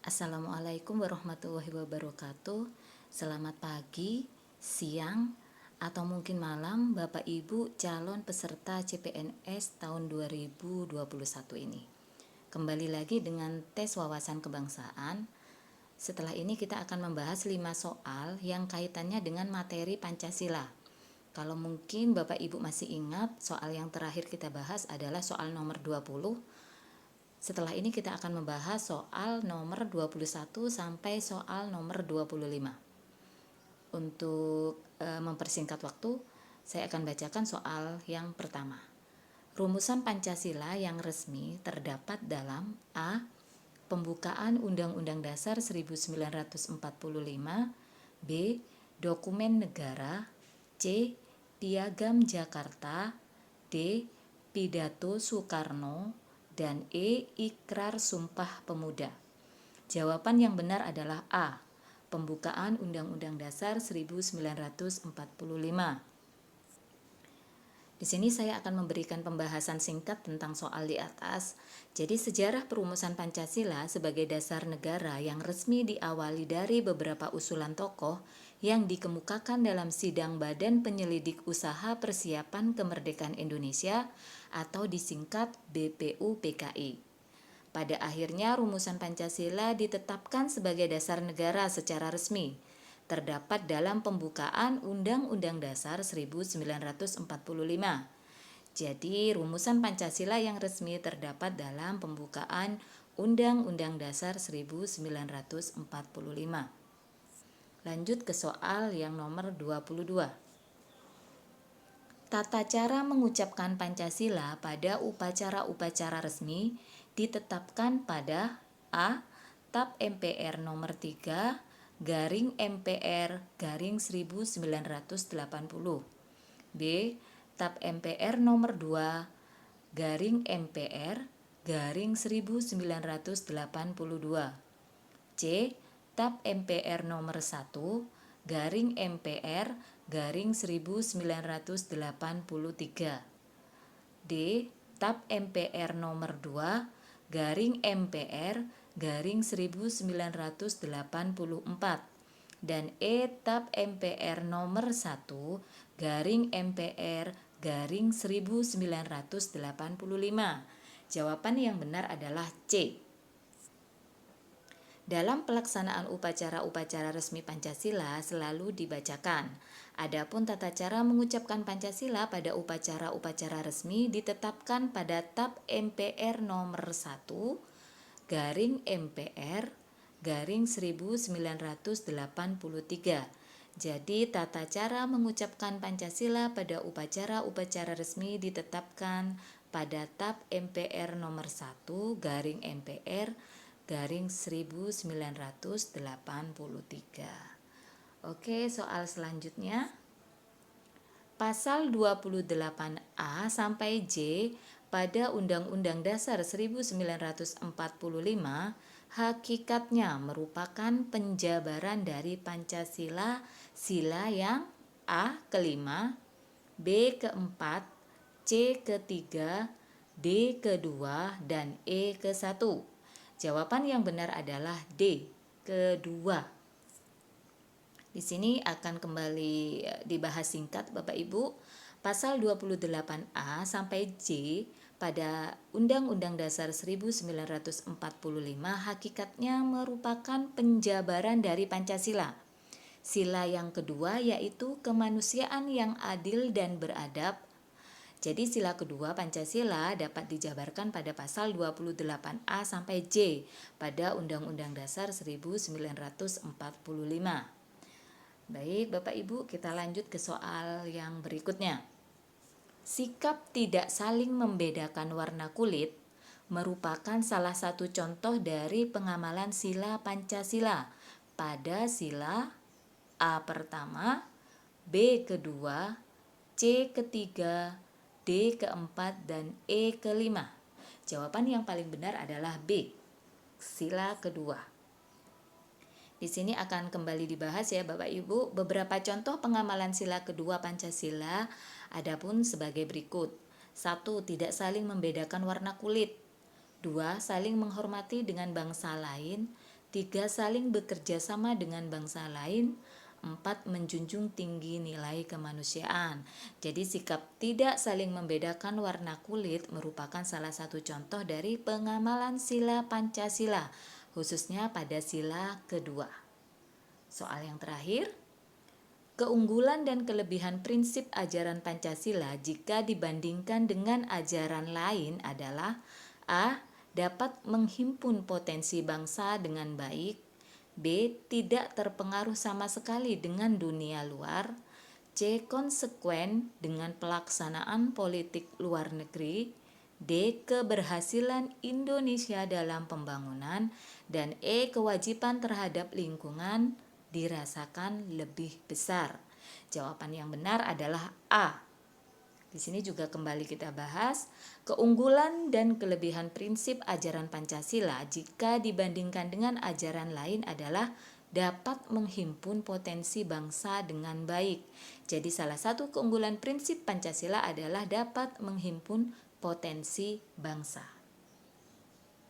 Assalamualaikum warahmatullahi wabarakatuh. Selamat pagi, siang, atau mungkin malam Bapak Ibu calon peserta CPNS tahun 2021 ini. Kembali lagi dengan tes wawasan kebangsaan. Setelah ini kita akan membahas 5 soal yang kaitannya dengan materi Pancasila. Kalau mungkin Bapak Ibu masih ingat, soal yang terakhir kita bahas adalah soal nomor 20. Setelah ini kita akan membahas soal nomor 21 sampai soal nomor 25. Untuk mempersingkat waktu, saya akan bacakan soal yang pertama. Rumusan Pancasila yang resmi terdapat dalam A. Pembukaan Undang-Undang Dasar 1945, B. Dokumen Negara, C. Piagam Jakarta, D. Pidato Soekarno, dan E. Ikrar Sumpah Pemuda. Jawaban yang benar adalah A. Pembukaan Undang-Undang Dasar 1945. Di sini saya akan memberikan pembahasan singkat tentang soal di atas. Jadi sejarah perumusan Pancasila sebagai dasar negara yang resmi diawali dari beberapa usulan tokoh yang dikemukakan dalam sidang Badan Penyelidik Usaha Persiapan Kemerdekaan Indonesia atau disingkat BPUPKI. Pada akhirnya rumusan Pancasila ditetapkan sebagai dasar negara secara resmi. Terdapat dalam pembukaan Undang-Undang Dasar 1945. Jadi, rumusan Pancasila yang resmi terdapat dalam pembukaan Undang-Undang Dasar 1945. Lanjut ke soal yang nomor 22. Tata cara mengucapkan Pancasila pada upacara-upacara resmi ditetapkan pada A. TAP MPR nomor 3 garing MPR garing 1980, B. TAP MPR nomor 2 garing MPR garing 1982, C. TAP MPR nomor 1 garing MPR garing 1983, D. TAP MPR nomor 2 garing MPR garing 1984, dan E. TAP MPR nomor 1 garing MPR garing 1985. Jawaban yang benar adalah C. Dalam pelaksanaan upacara-upacara resmi Pancasila selalu dibacakan. Adapun tata cara mengucapkan Pancasila pada upacara-upacara resmi ditetapkan pada TAP MPR nomor 1 garing MPR garing 1983. Jadi tata cara mengucapkan Pancasila pada upacara-upacara resmi ditetapkan pada TAP MPR nomor 1 garing MPR garing 1983. Oke, soal selanjutnya. Pasal 28A sampai J pada Undang-Undang Dasar 1945 hakikatnya merupakan penjabaran dari Pancasila sila yang A. kelima, B. keempat, C. ketiga, D. kedua, dan E. ke-1. Jawaban yang benar adalah D. kedua. Di sini akan kembali dibahas singkat Bapak Ibu. Pasal 28A sampai J pada Undang-Undang Dasar 1945 hakikatnya merupakan penjabaran dari Pancasila. Sila yang kedua yaitu kemanusiaan yang adil dan beradab. Jadi sila kedua Pancasila dapat dijabarkan pada pasal 28A sampai J pada Undang-Undang Dasar 1945. Baik Bapak Ibu, kita lanjut ke soal yang berikutnya. Sikap tidak saling membedakan warna kulit merupakan salah satu contoh dari pengamalan sila Pancasila pada sila A pertama, B kedua, C ketiga, D keempat, dan E kelima. Jawaban yang paling benar adalah B, sila kedua. Di sini akan kembali dibahas ya Bapak Ibu beberapa contoh pengamalan sila kedua Pancasila adapun sebagai berikut. 1. Tidak saling membedakan warna kulit. 2. Saling menghormati dengan bangsa lain. 3. Saling bekerja sama dengan bangsa lain. 4. Menjunjung tinggi nilai kemanusiaan. Jadi sikap tidak saling membedakan warna kulit merupakan salah satu contoh dari pengamalan sila Pancasila, khususnya pada sila kedua. Soal yang terakhir, keunggulan dan kelebihan prinsip ajaran Pancasila jika dibandingkan dengan ajaran lain adalah: A. Dapat menghimpun potensi bangsa dengan baik. B. Tidak terpengaruh sama sekali dengan dunia luar. C. Konsekuen dengan pelaksanaan politik luar negeri. D. Keberhasilan Indonesia dalam pembangunan. Dan E. Kewajiban terhadap lingkungan dirasakan lebih besar. Jawaban yang benar adalah A. Di sini juga kembali kita bahas keunggulan dan kelebihan prinsip ajaran Pancasila jika dibandingkan dengan ajaran lain adalah dapat menghimpun potensi bangsa dengan baik. Jadi salah satu keunggulan prinsip Pancasila adalah dapat menghimpun potensi bangsa.